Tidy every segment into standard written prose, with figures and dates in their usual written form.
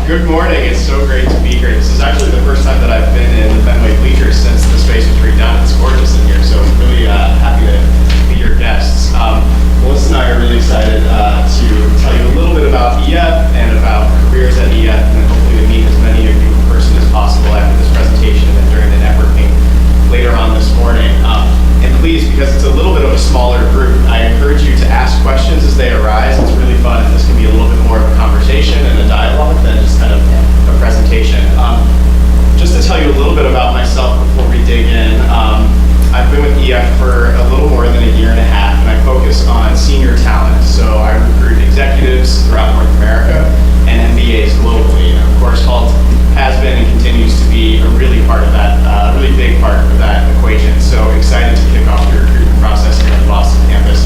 Good morning. It's so great to be here. This is actually the first time that I've been in the Fenway bleachers since the space was redone. It's gorgeous in here, so I'm really happy to be your guests. Melissa and I are really excited to tell you a little bit about EF and about careers at EF, and then hopefully to meet as many of you in person as possible after this presentation and during the networking later on this morning. And please, because it's a little bit of a smaller group, I encourage you to ask questions as they arise. It's really fun, and this can be a little bit more of a conversation and a dialogue than just kind of a presentation. Just to tell you a little bit about myself before we dig in, I've been with EF for a little more than a year and a half, and I focus on senior talent. So I recruit executives throughout North America and MBAs globally. And of course, HALT has been and continues to be a really part of that, really big part of that equation. So excited to kick off the recruitment process here on the Boston campus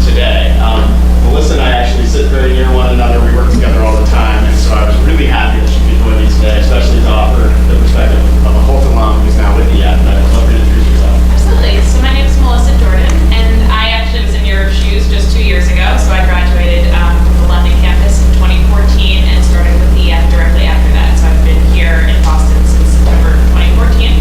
today. Melissa and I actually sit very near one another. We work together all the time, and so I was really happy that she could join me today, especially to offer the perspective of a HALT alum who's now with EF. And I'd love for you to introduce yourself. Absolutely. So my name is Melissa Jordan, and I actually was in your shoes just 2 years ago. So I graduated from the London campus in 2014 and started with EF directly after that. So I've been here in Boston since September 2014.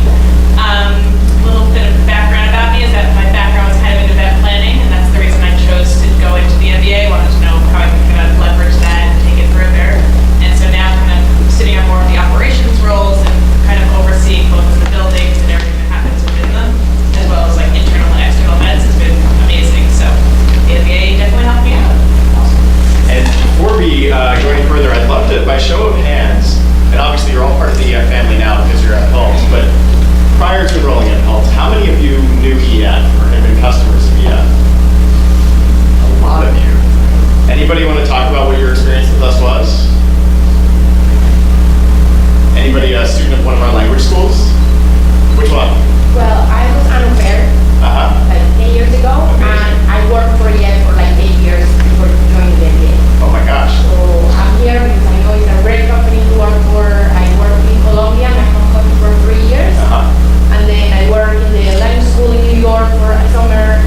A little bit of background about me is that my background was kind of in event planning, and that's the reason I chose to go into the MBA. Wanted to know how I could kind of leverage that and take it further. And so now I'm kind of sitting on more of the operations roles and kind of overseeing both of the buildings and everything that happens within them, as well as like internal and external events. Has been amazing. So the MBA definitely helped me out. And before we go any further, I'd love to, by show of hands, and obviously you're all part of the EF family now because you're at HALT, but prior to enrolling at HALT, how many of you knew EF or have been customers of EF? A lot of you. Anybody want to talk about what your experience with us was? Anybody a student of one of our language schools? Which one? Well, I was unaware like 10 years ago, and I worked for EF for like 8 years before joining the MBA. Oh my gosh. So I'm here because I know it's a great company to work for. I worked in Colombia, my home country, for 3 years. And then I worked in the language school in New York for a summer.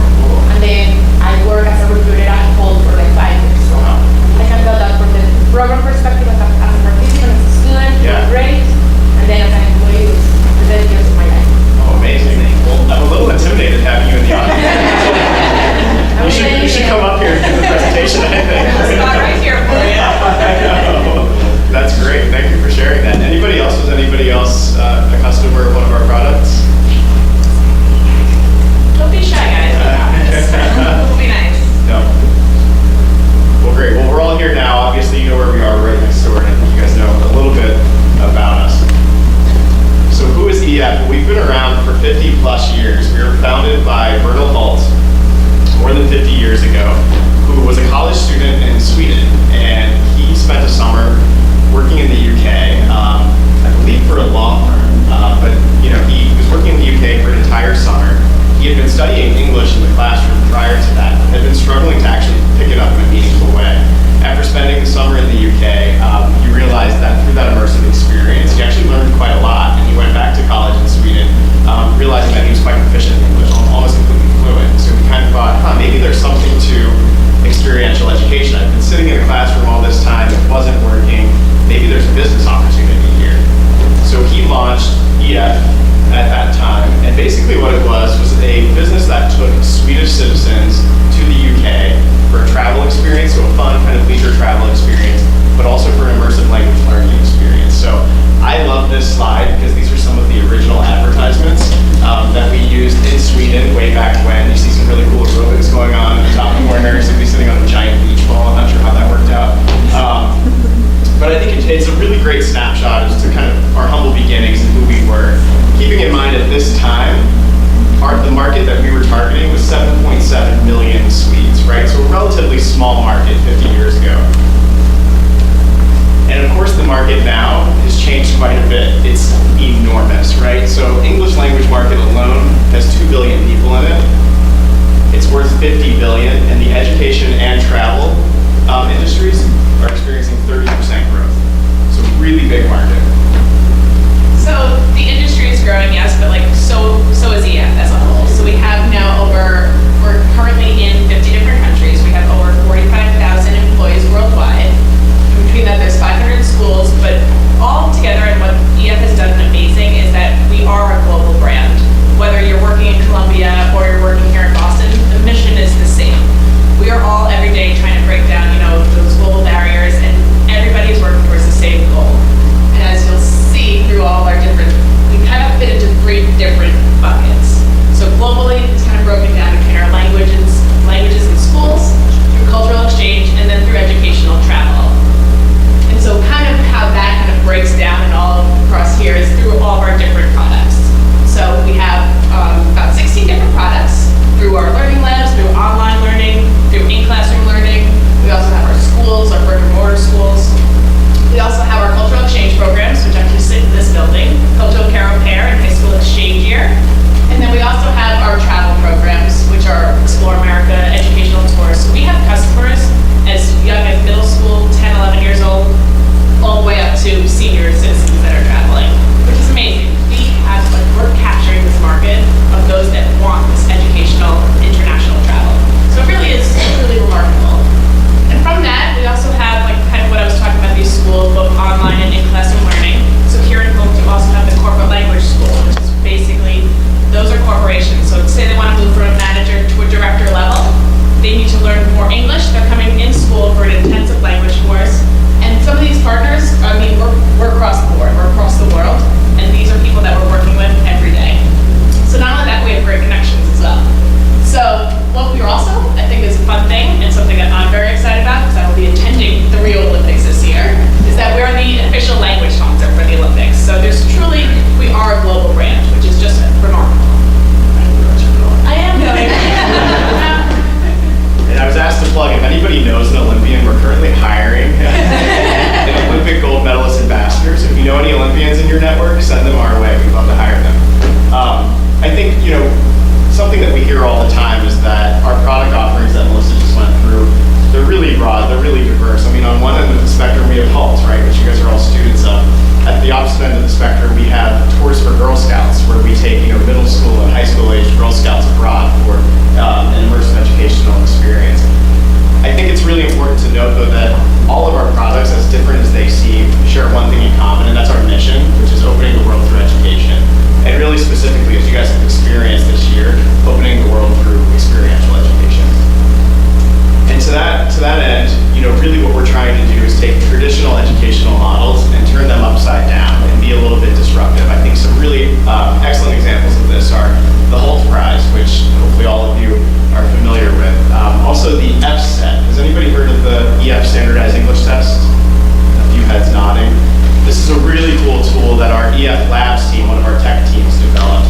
And then I worked as a recruiter at HALT for like 5 years. So I can tell that from the program perspective as a participant, as a student, it was great. And then as an employee, it was the best years of my life. Oh, amazing. Well, I'm a little intimidated having you in the audience. You should come up here and give the presentation, I think. Spot right here for you. I know. That's great. Thank you for sharing that. Anybody else? Was anybody else a customer of one of our products? Don't be shy, guys. We'll be nice. No. Well, great. Well, we're all here now. Obviously, you know where we are. We're right next door, and I think you guys know a little bit about us. So who is EF? We've been around for 50 plus years. We were founded by Bernal HALT more than 50 years ago, who was a college student in Sweden, and he spent a summer working in the UK, I believe for a law firm, but you know, he was working in the UK for an entire summer. He had been studying English in the classroom prior to that, but had been struggling to actually pick it up in a meaningful way. After spending the summer in the UK, he realized that through that immersive experience, he actually learned quite a lot, and he went back to college in Sweden, realizing that he was quite proficient in English, almost completely fluent. So we kind of thought, maybe there's something to experiential education. I've been sitting in a classroom all this time, it wasn't working, maybe there's a business opportunity here. So he launched EF at that time, and basically what it was a business that took Swedish citizens to the UK for a travel experience, so a fun kind of leisure travel experience, but also for an immersive language learning experience. So I love this slide because these are some of the original advertisements that we used in Sweden way back when. You see some really cool aerobics going on at the top corner, somebody sitting on a giant beach ball. I'm not sure how that worked out. But I think it's a really great snapshot as to kind of our humble beginnings and who we were. Keeping in mind at this time, the market that we were targeting was 7.7 million Swedes, right? So a relatively small market 50 years ago. And of course the market now has changed quite a bit. It's enormous, right? So English language market alone has 2 billion people in it. It's worth 50 billion, and the education and travel industries are experiencing 30% growth. So really big market. So the industry is growing, yes, but like so is EF as a whole. So we have now we're currently in 50 different countries. We have over 45,000 employees worldwide. In between that, there's 500 schools, but to plug, if anybody knows an Olympian, we're currently hiring an Olympic gold medalist ambassador. So if you know any Olympians in your network, send them our way. We'd love to hire them. I think, something that we hear all the time is that our product offerings that Melissa just went through, they're really broad, they're really diverse. I mean, on one end of the spectrum, we have halls, right, which you guys are all students of. At the opposite end of the spectrum, we have tours for Girl Scouts, where we take, middle school and high school age Girl Scouts abroad for an immersive educational experience. I think it's really important to note, though, that all of our products, as different as they seem, share one thing in common, and that's our mission, which is opening the world through education. And really specifically, as you guys have experienced this year, opening the world through experiential education. And to that end, really what we're trying to do is take traditional educational models and turn them upside down and be a little bit disruptive. I think some really excellent examples of this are the Holt Prize, which hopefully all of you are familiar with. Also the EF-SET. Has anybody heard of the EF Standardized English Test? A few heads nodding. This is a really cool tool that our EF Labs team, one of our tech teams, developed.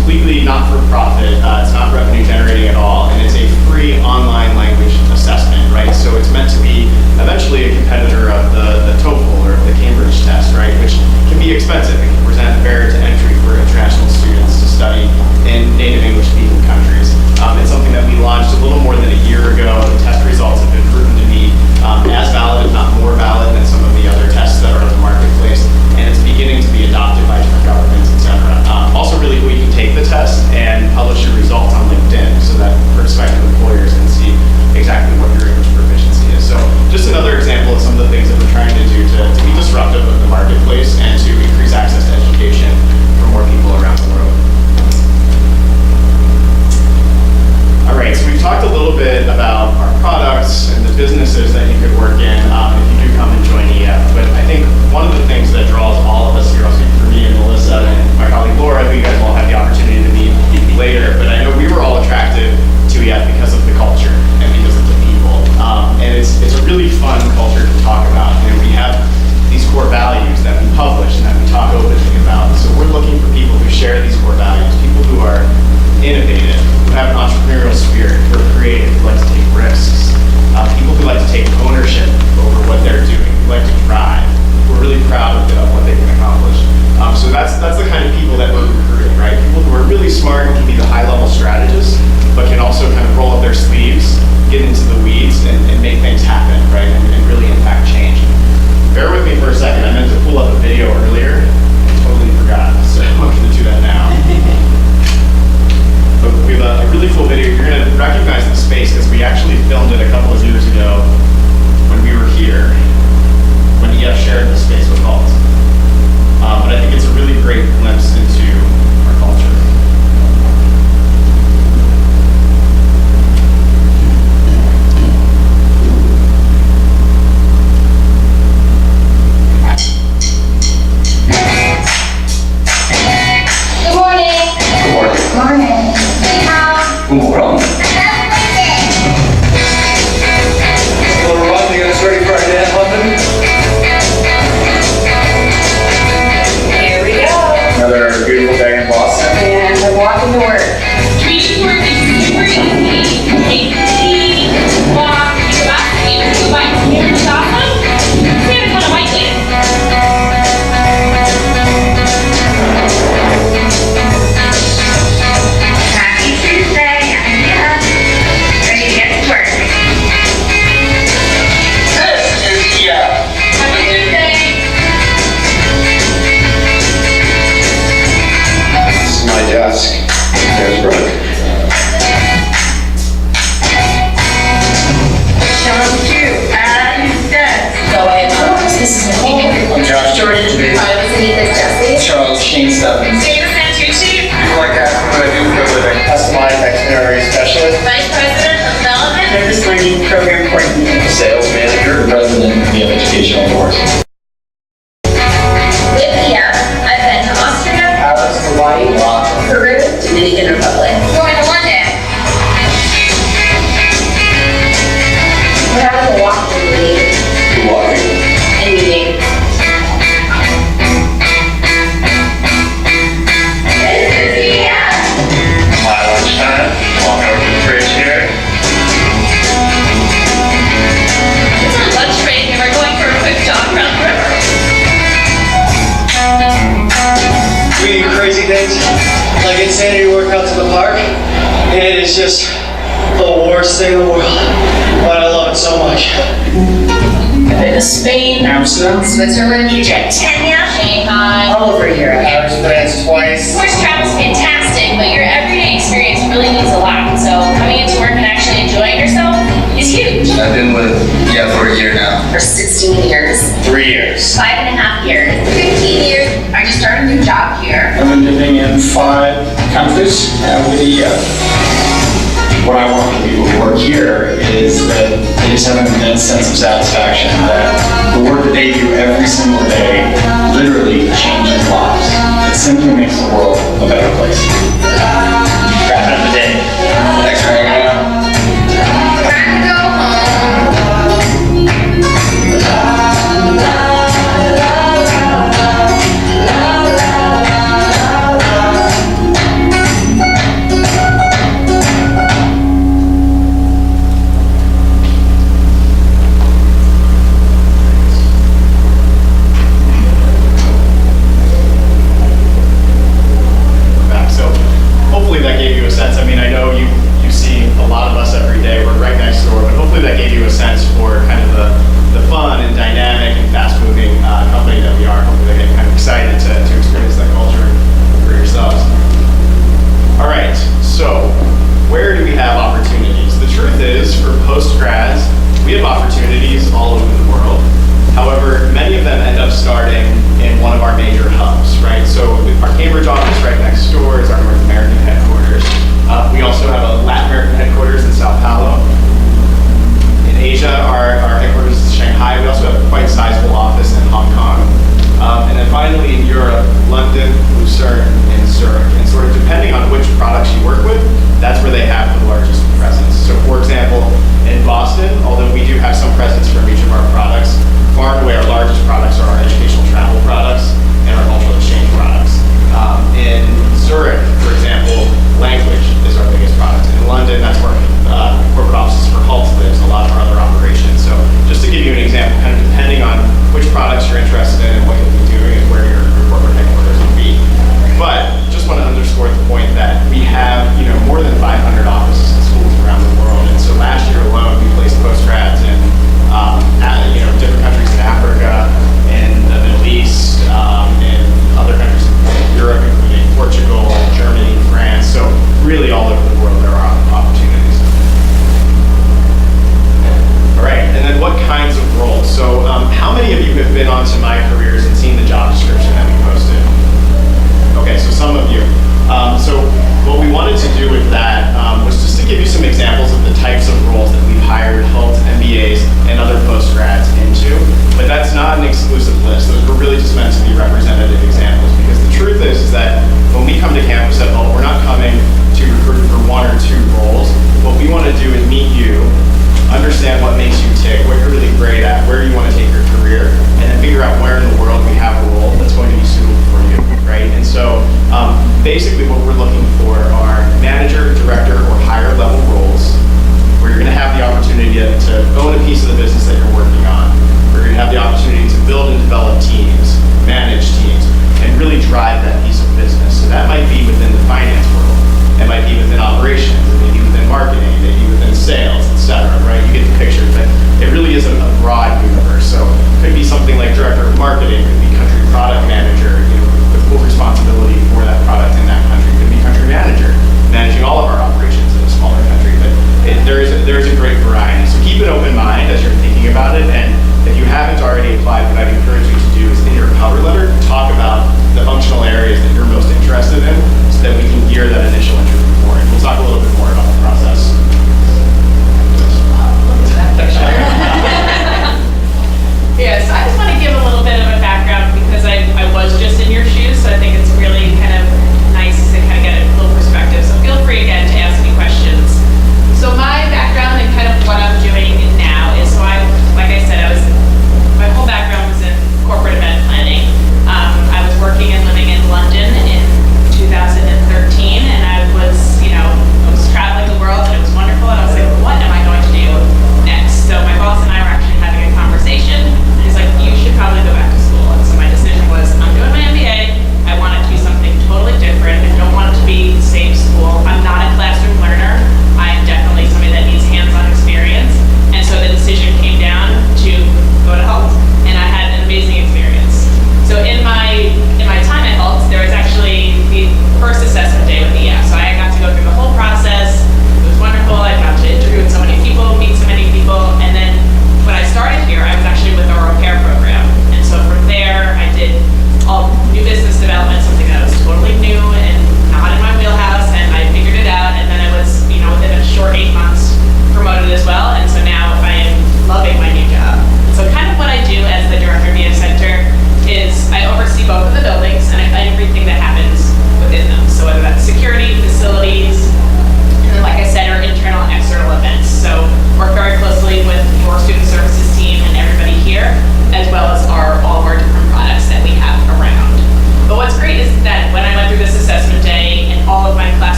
Completely not-for-profit, it's not revenue generating at all, and it's a free online language assessment, right? So it's meant to be eventually a competitor of the TOEFL or the Cambridge test, right? Which can be expensive and can present a barrier to entry for international students to study in native English-speaking countries. It's something that we launched a little more than a year ago. The test results have been proven to be as valid, if not more valid, than some of the other tests that are in the marketplace, and it's beginning to be adopted by different governments, etc. Also really cool, you can take the test and publish your results on LinkedIn so that prospective employers can see exactly what your English proficiency is. So just another example of some of the things that we're trying to do to be disruptive of the marketplace and to increase access to education for more people around the world. All right, so we've talked a little bit about our products and the businesses that you could work in if you do come and join EF. But I think one of the things that draws all of us here, I'll speak for me and Melissa and my colleague Laura, who you guys will have the opportunity to meet later, but I know we were all attracted to EF because of the culture and because of the people. And it's a really fun culture to talk about. We have these core values that we publish and that we talk openly about. So we're looking for people who share these core values, people who are innovative, who have an entrepreneurial spirit, who are creative, who like to take risks, people who like to take ownership over what they're doing, who like to drive, who are really proud of what they can accomplish. So that's the kind of people that we're recruiting, right? People who are really smart and can be the high-level strategists, but can also kind of roll up their sleeves, get into the weeds, and make things happen, right? And really impact change. Bear with me for a second. I meant to pull up a video earlier and totally forgot, so I'm going to do that now. But we have a really cool video. You're going to recognize the space because we actually filmed it a couple of years ago when we were here, when EF shared the space with Alt. But I think it's a really great glimpse into our culture. Good morning. God morgon. God morgon. Little run, you guys ready for our day in London? Here we go. Another beautiful day in Boston. And I'm walking to work. Community work is super easy. Take the tea, walk, you go back, you go by here, it's awesome. We had a ton of white Happy Tuesday, I'm Mia. Ready to get to work. This is EF. Happy Tuesday. This is my desk. There's Brooke. Challenge 2, add steps. So this is Nicole. I'm Josh Jordan. Hi, Anita's Jesse. Charles Shane Stephens. David Santucci, People like asking what I do for a living. Customized itinerary specialist. Vice President of Development. Service Learning Program Coordinator. Sales manager. President of Educational Force. With EF, I've been to Austria, Paris, Hawaii, Peru, Dominican Republic. Going to London. We're having a walkthrough meeting Walking. and meeting. This is EF. My lunchtime. Walking over to the fridge here. is just the worst thing in the world, but I love it so much. I've been to Spain, Amsterdam, Switzerland, Egypt, Kenya, Shanghai, all over Europe. Paris, France twice. Of course, travel's fantastic, but your everyday experience really means a lot. So coming into work and actually enjoying yourself is huge. I've been with for a year now. For 16 years, 3 years. 5.5 years, 15 years. I just started a new job here. I've been living in 5 countries with a year. What I want for people who work here is that they just have an immense sense of satisfaction that the work that they do every single day literally changes lives. It simply makes the world a better place. Wrapping up the day. Thanks for hanging out. Time to go home. Back. So hopefully that gave you a sense. I mean, I know you see a lot of us every day. We're right next door, but hopefully that gave you a sense for kind of the fun and dynamic and fast-moving company that we are. Hopefully they get kind of excited to experience that culture for yourselves. All right, so where do we have opportunities? The truth is, for post-grads, we have opportunities all over the world. However, many of them end up starting in one of our major hubs, right? So our Cambridge office right next door is our North American headquarters. We also have a Latin American headquarters in Sao Paulo. In Asia, our headquarters is Shanghai. We also have a quite sizable office in Hong Kong. And then finally in Europe, London, Lucerne, and Zurich. And sort of depending on which products you work with, that's where they have the largest presence. So for example, in Boston, although we do have some presence from each of our products, far and away our largest products are our educational travel products and our cultural exchange products. In Zurich, for example, language is our biggest product. In London, that's where corporate offices for Halt lives, and a lot of our other operations. So just to give you an example, kind of depending on which products you're interested in and what you'll be doing is where your corporate headquarters will be. But just want to underscore the point that we have, more than 500 offices and schools around the world. And so last year alone, we placed postgrads in, different countries in Africa, in the Middle East, in other countries in Europe, including Portugal, Germany, France. So really all over the world there are opportunities. All right, and then what kinds of roles? So how many of you have been onto My Careers and seen the job description that we posted? Okay, so some of you. So what we wanted to do with that was just to give you some examples of the types of roles that we've hired HULT, MBAs, and other postgrads into. But that's not an exclusive list. Those were really just meant to be representative examples, because the truth is that when we come to campus at HULT, we're not coming to recruit for 1 or 2 roles. What we want to do is meet you, understand what makes you tick, what you're really great at, where you want to take your career, and then figure out where in the world we have a role that's going to be suitable for you, right? And so basically what we're looking for are manager, director, or higher level roles where you're going to have the opportunity to own a piece of the business that you're working on, where you're going to have the opportunity to build and develop teams, manage teams, and really drive that piece of business. So that might be within the finance world, it might be within operations, it may be within marketing, it may be within sales, etc., right? You get the picture, but it really is a broad universe. So it could be something like director of marketing, it could be country product manager, with full responsibility for that product in that country. It could be country manager, managing all of our operations in a smaller country. But there is a great variety. So keep an open mind as you're thinking about it. And if you haven't already applied, what I'd encourage you to do is in your cover letter, talk about the functional areas that you're most interested in so that we can gear that initial interview for it. We'll talk a little bit more about the process. Yeah, so I just want to give a little bit of a background because I was just in your shoes, so I think it's really kind of nice to kind of get a little perspective. So feel free again to ask me questions. So my background and kind of what I'm doing now is, like I said, my whole background was in corporate event planning. I was working and living in London in 2013, and I was traveling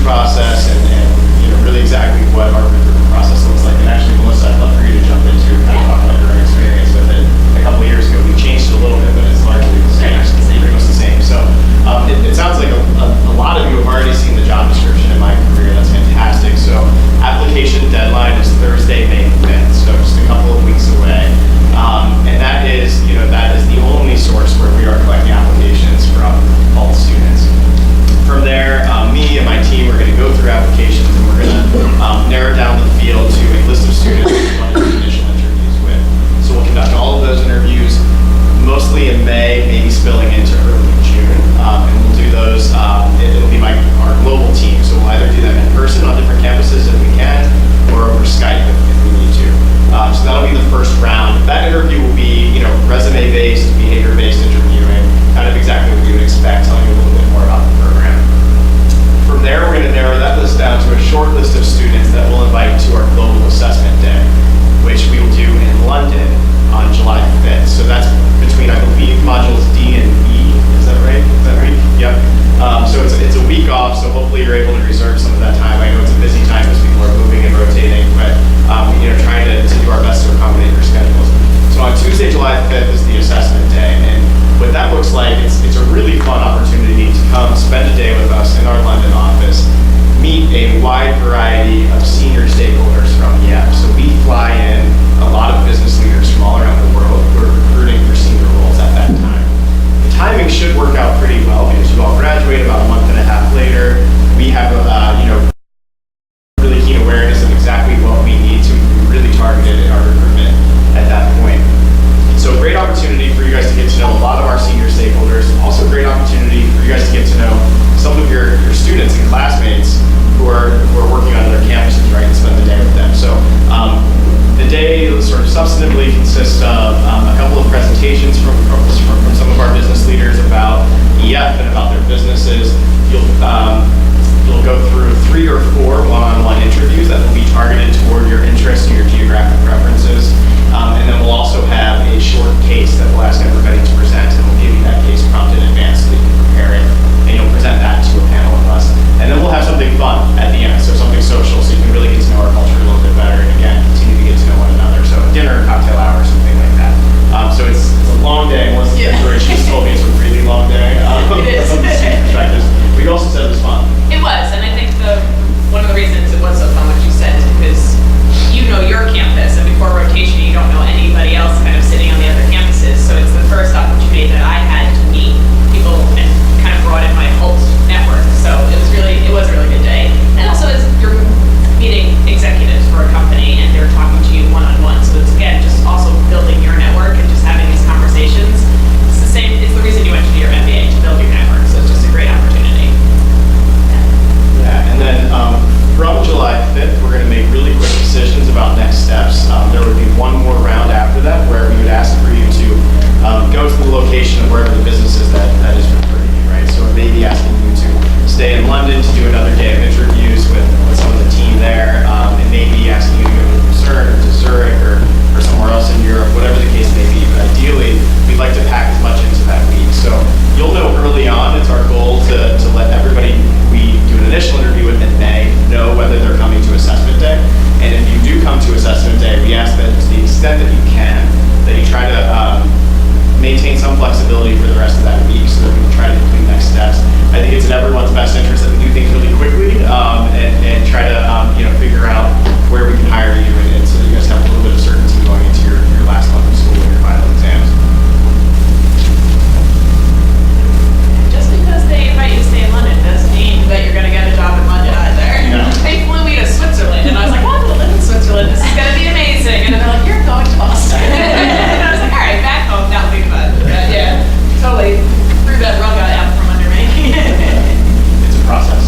process and really exactly what our recruitment process looks like. And actually, Melissa, I'd love for you to jump into kind of talk about your own experience with it. A couple of years ago, we changed it a little bit, but it's largely the same. Pretty much the same. So it sounds like a lot of you have already seen the job description in my career. That's fantastic. So application deadline is Thursday, May 5th. So just a couple of weeks away. And that is the only source where we are collecting applications from all students. From there, me and my team are going to go through applications and we're going to narrow down the field to a list of students we want to do initial interviews with. So we'll conduct all of those interviews mostly in May, maybe spilling into early June. And we'll do those, it'll be our global team. So we'll either do them in person on different campuses if we can, or over Skype if we need to. So that'll be the first round. That interview will be, resume-based, behavior-based interviewing, kind of exactly what you would expect, telling you a little bit more about the program. From there, we're going to narrow that list down to a short list of students that we'll invite to our Global Assessment Day, which we will do in London on July 5th. So that's between, I believe, modules D and E. Is that right? Yep. So it's a week off, so hopefully you're able to reserve some of that time. I know it's a busy time as people are moving and rotating, but trying to do our best to accommodate your schedules. So on Tuesday, July 5th is the assessment day, and what that looks like, it's a really fun opportunity to come spend a day with us in our London office, meet a wide variety of senior stakeholders from EF. So we fly in a lot of business leaders from all around the world who are recruiting for senior roles at that time. The timing should work out pretty well because you all graduate about a month and a half later. We have really keen awareness of exactly what we need to be really targeted in our recruitment at that point. So great opportunity for you guys to get to know a lot of our senior stakeholders. Also great opportunity for you guys to get to know some of your students and classmates who are working on other campuses, right, and spend the day with them. So the day sort of substantively consists of a couple of presentations from some of our business leaders about EF and about their businesses. You'll go through 3 or 4 one-on-one interviews that will be targeted toward your interests and your geographic preferences. And then we'll also have a short case that we'll ask everybody to present, and we'll give you that case prompt in advance so that you can prepare it, and you'll present that to a panel of us. And then we'll have something fun at the end, so something social, so you can really get to know our culture a little bit better, and again, continue to get to know one another. So dinner, cocktail hour, something like that. So it's a long day. She's told me it's a really long day. It is. From the student perspective. But you also said it was fun. It was, and I think one of the reasons it was so fun, what you said, is because you know your campus, and before rotation, you don't know anybody else kind of sitting on the other campuses. So it's the first opportunity that I had to meet people and kind of broaden my whole network. So it was a really good day. And also, you're meeting executives for a company, and they're talking to you one-on-one. So it's again just also building your network and just having these conversations. It's the same. It's the reason you went to do your MBA, to build your network. So it's just a great opportunity. Yeah, and then from July 5th, we're going to make really quick decisions about next steps. There would be one more round after that where we would ask for you to go to the location of wherever the business is that is recruiting you, right? So it may be asking you to stay in London to do another day of interviews with some of the team there. It may be asking you to go to Lucerne or to Zurich or somewhere else in Europe, whatever the case may be. But ideally, we'd like to pack as much into that week. So you'll know early on, it's our goal to let everybody we do an initial interview with in May know whether they're coming to assessment day. And if you do come to assessment day, we ask that to the extent that you can, that you try to maintain some flexibility for the rest of that week so that we can try to complete next steps. I think it's in everyone's best interest that we do things really quickly and try to figure out where we can hire you and so that you guys have a little bit of certainty going into your last month of school and your final exams. Just because they invite you to stay in London doesn't mean that you're going to get a job in London either. No. They flew me to Switzerland, and I was like, oh, I'm going to live in Switzerland. This is going to be amazing. And then they're like, you're going to Boston. And I was like, all right, back home, that'll be fun. Yeah, totally threw that rug out from under me. It's a process.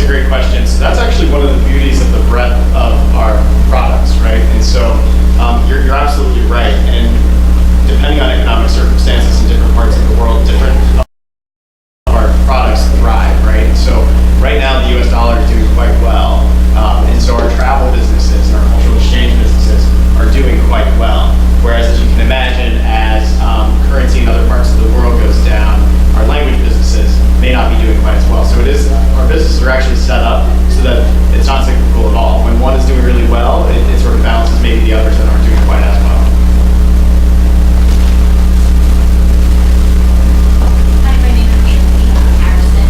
a great question. So that's actually one of the beauties of the breadth of our products, right? And so you're absolutely right. And depending on economic circumstances in different parts of the world, different of our products thrive, right? And so right now the US dollar is doing quite well. And so our travel businesses and our cultural exchange businesses are doing quite well. Whereas as you can imagine, as currency in other parts of the world goes down, our language businesses may not be doing quite as well. So our businesses are actually set up so that it's not cyclical at all. When one is doing really well, it sort of balances maybe the others that aren't doing quite as well. Hi, my name is Harrison.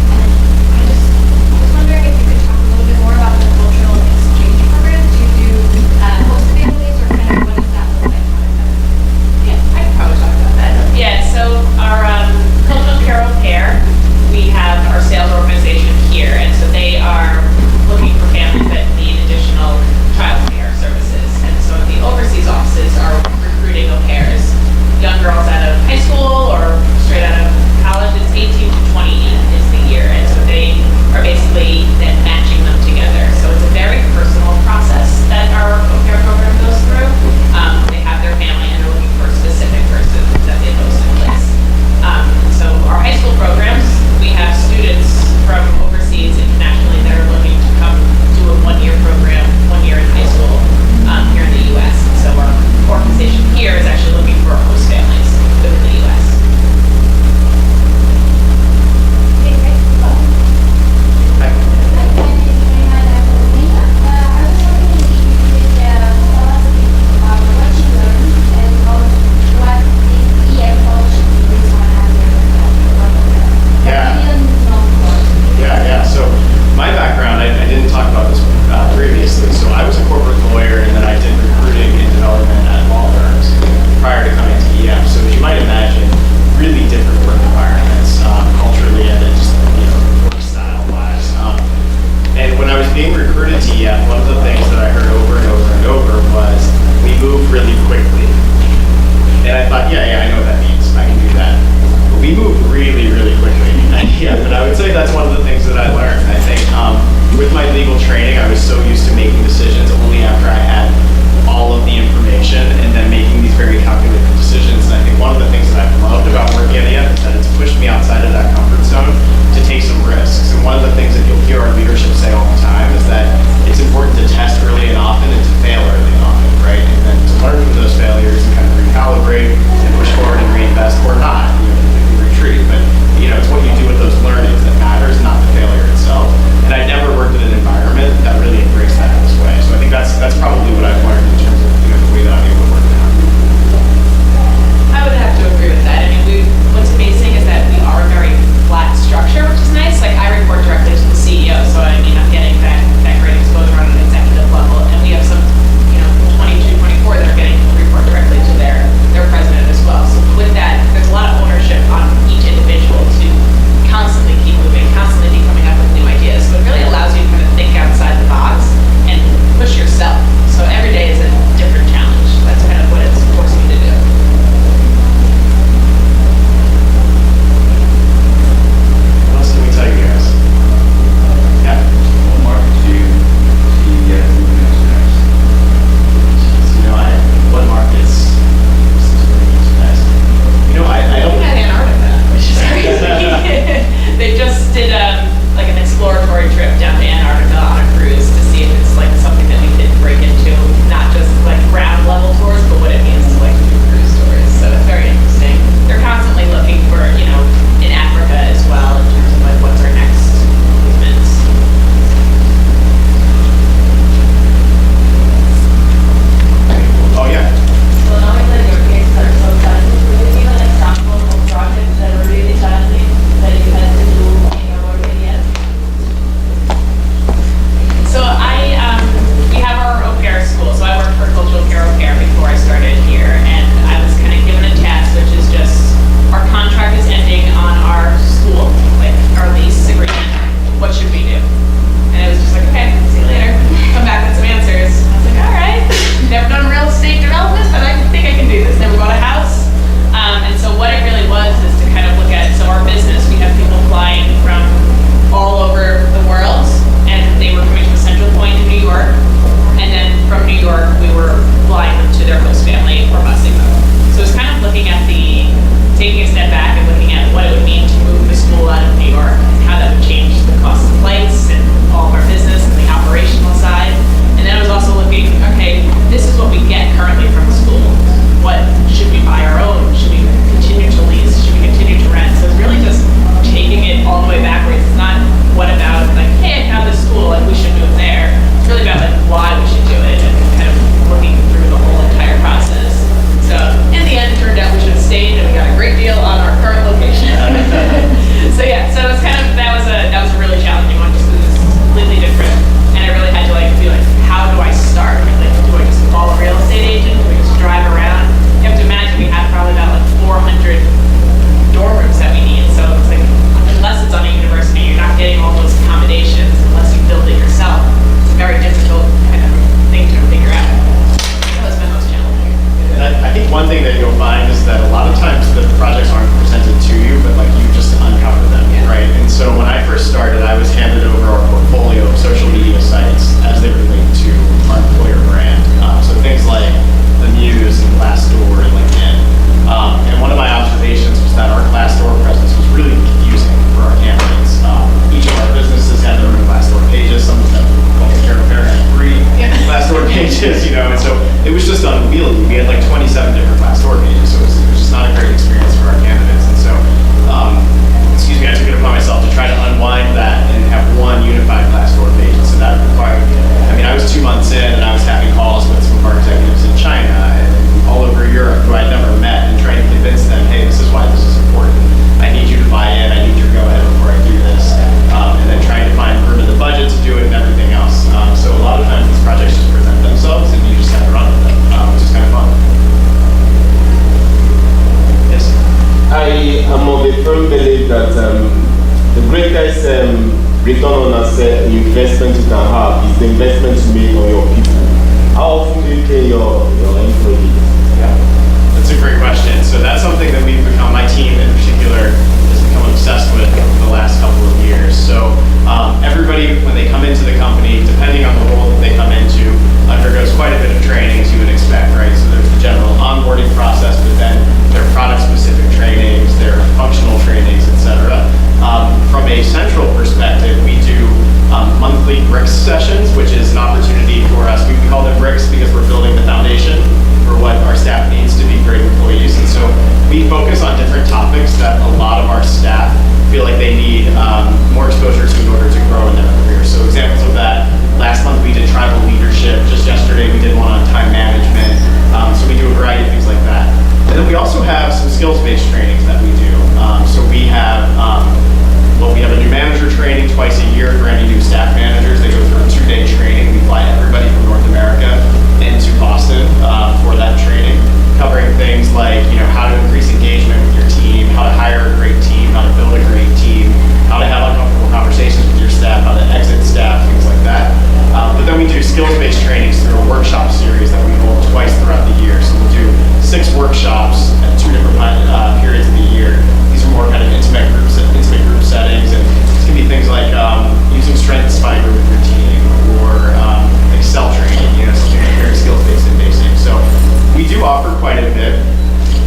And I was wondering if you could talk a little bit more about the cultural exchange program. Do you do host families or kind of what does that look like? Yeah, I can probably talk about that. Yeah, so our Cultural Care Au Pair, we have our sales organization here, and so they are looking for families that need additional child care services. And so the overseas offices are recruiting au pairs, young girls out of high school or straight out of college. It's 18 to 20 is the year, and so they are basically then matching them together. So it's a very personal process that our au pair program goes through. They have their family and they're looking for a specific person that they host in place. So our high school programs, we have students from overseas internationally that are looking to come do a one-year program, 1 year in high school here in the U.S. So our organization here is actually looking for host families within the U.S. Okay, great. Hi. My name is Mariana Carolina. I was wondering if you could tell us what you learned and what this EF function is on Yeah. Yeah. So my background, I didn't talk about this previously. So I was a corporate lawyer, and then I did recruiting and development at law firms prior to coming to EF. So as you might imagine, really different work environments, culturally and then just work style wise. And when I was being recruited to EF, one of the things that I heard over and over and over was we move really quickly. And I thought, yeah, I know what that means. I can do that. But we move really, really quickly. Yeah, but I would say that's one of the things that I learned. I think with my legal training, I was so used to making decisions only after I had all of the information and then making these very calculated decisions. And I think one of the things that I've loved about working at EF is that it's pushed me outside of that comfort zone to take some risks. And one of the things that you'll hear our leadership say all the time is that it's important to test early and often and to fail early and often, right? And then to learn from those failures and kind of recalibrate and push forward and reinvest or not, completely retreat. But it's what you do with those learnings that matters, not the failure itself. And I never it was just unwieldy. We had like 27 different Glassdoor pages, so it was just not a great experience for our candidates. And so, excuse me, I took it upon myself to try to unwind that and have one unified Glassdoor page. And so that required, I mean, I was 2 months in and I was having calls with some of our executives in China and all over Europe who I'd never met and trying to convince them, hey, this is why this is important. I need you to buy in. I need your go ahead before I do this. And then trying to find room in the budget to do it and everything else. So a lot of times these projects just present themselves and you just have to run with them, which is kind of fun. Yes? I am of a firm belief that the greatest return on asset investment you can have is the investment you make on your people. How often do you pay your employees? Yeah, that's a great question. So that's something that we've become, my team in particular, has become obsessed with over the last couple of years. So everybody, when they come into the company, depending on the role that they come into, undergoes quite a bit of training, as you would expect, right? So there's the general onboarding process, but then there are product-specific trainings, there are functional trainings, etc. From a central perspective, we do monthly BRICS sessions, which is an opportunity for us. We call them BRICS because we're building the foundation for what our staff needs to be great employees. And so we focus on different topics that a lot of our staff feel like they need more exposure to in order to grow in their career. So examples of that, last month we did tribal leadership. Just yesterday we did one on time management. So we do a variety of things like that. And then we also have some skills-based trainings that we do. So we have we have a new manager training twice a year for any new staff managers. They go through a 2-day training. We fly everybody from North America into Boston for that training, covering things like how to increase engagement with your team, how to hire a great team, how to build a great team, how to have uncomfortable conversations with your staff, how to exit staff, things like that. But then we do skills-based trainings through a workshop series that we hold twice throughout the year. So we'll do 6 workshops at 2 different periods of the year. These are more kind of intimate group settings, and this can be things like using Strengths Finder with your team, or Excel training, something like very skills-based and basic. So we do offer quite a bit.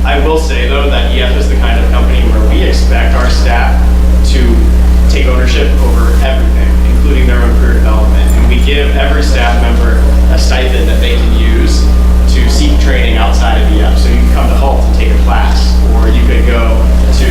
I will say though that EF is the kind of company where we expect our staff to take ownership over everything, including their own career development. And we give every staff member a stipend that they can use to seek training outside of EF. So you can come to HALT and take a class, or you could go to